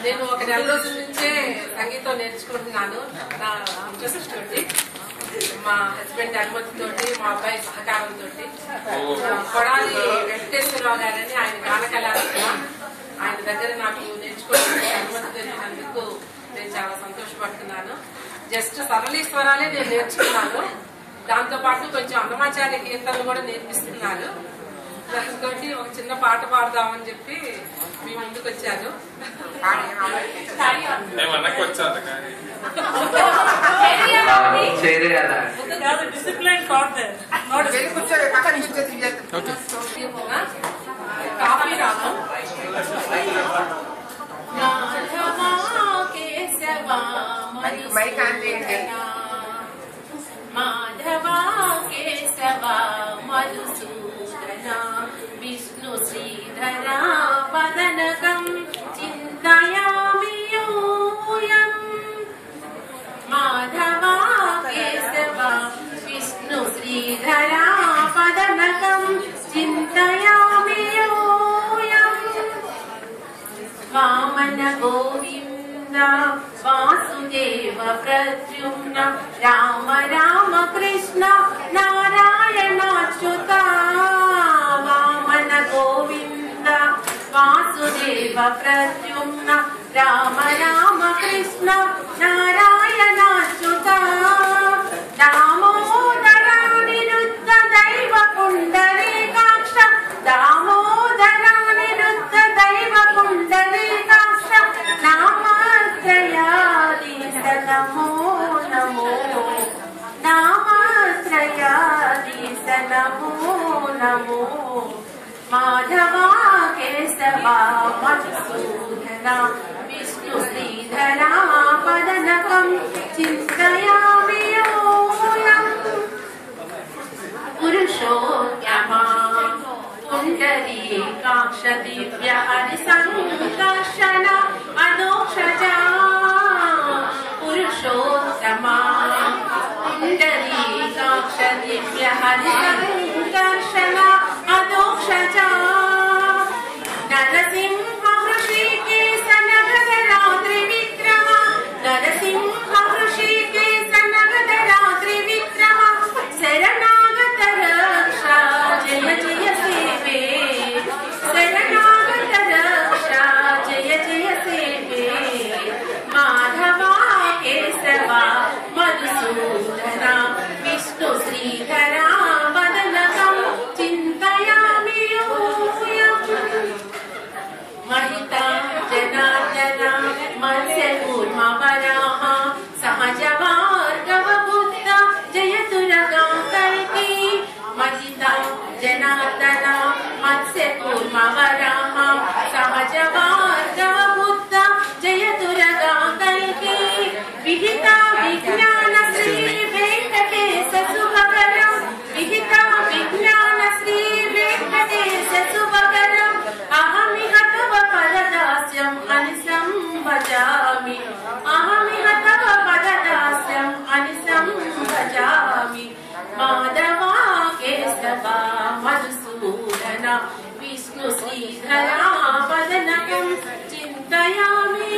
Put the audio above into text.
నేను ఒక నెల రోజుల నుంచే సంగీతం నేర్చుకుంటున్నాను. నా ఇంట్రెస్ట్ తోటి, మా హస్బెండ్ అనుమతితోటి, మా అబ్బాయి సహకారంతో. కొడాలి వెంకటేశ్వరరావు గారని ఆయన గాన కళాశాల, ఆయన దగ్గర నాకు నేర్చుకోవడానికి అనుమతి దొరికినందుకు నేను చాలా సంతోషపడుతున్నాను. జస్ట్ సరళీశ్వరాలే నేను నేర్చుకున్నాను. దాంతో పాటు కొంచెం అన్నమాచార్య కీర్తనలు కూడా నేర్పిస్తున్నారు. దాంతో ఒక చిన్న పాట పాడదామని చెప్పి మీ ముందుకు వచ్చాను. కాఫీ రాను మాధవా కేశవా మధుసూదన విష్ణు శ్రీధరా వదనకం చింతయామి యూయం. మాధవా కేశవా విష్ణు శ్రీధరా వదనకం చింతయామి యూయం. వామన గోవింద వాసుదేవ ప్రద్యుమ్న రామ రామ కృష్ణ నారాయణాచ్యుత. వామన గోవింద వాసుదేవ ప్రద్యుమ్న రామ రామ కృష్ణ నారాయణాచ్యుత. దామోదర నిరుద్ధ దైవ పుండరీకాక్ష. దామోదర నిరుద్ధ దైవ పుండరీకాక్ష. నామత్రయాదీశ నమో నమో. నామత్రయాదీశ నమో నమో. మాధవా కేశవా మధుసూదన విష్ణు శ్రీధరా వదనకం చింతయామి యూయం. పురుషోత్తమా పుండరీకాక్ష దివ్య హరిసంకర్షణ అదోక్షజా. పురుషోత్తమా పుండరీకాక్ష దివ్య హరిసంకర్షణ అదోక్షజా. నరసింహ హృషికేశ నగధరాత్రి విక్రమ. నరసింహ హృషికేశ నగధరాత్రి విక్రమ. శరణాగత రక్ష జయ జయ సేవే. శరణాగత రక్ష జయ జయ సేవే. మాధవా కేశవా మధుసూదన విష్ణు శ్రీధరా వదనకం చింతయామి యూయం. మహిత జనార్దన మత్స్యకూర్మ వరాహ సహజ భార్గవ బుద్ధ జయతురగా కల్కి. మహిత జనార్దన మత్స్యకూర్మ వరాహ సహజ భార్గవ బుద్ధ జయతురగా కల్కి. విహిత విజ్ఞాన శ్రీ వెంకటేశ శుభకరం. విహిత విజ్ఞాన శ్రీ వెంకటేశ శుభకరం. అహమిహ తవ పదదాస్యం అనిశం భజామి. అహమిహ తవ పదదాస్యం అనిశం భజామి. మాధవా కేశవా మధుసూదన విష్ణు శ్రీధరా వదనకం చింతయామి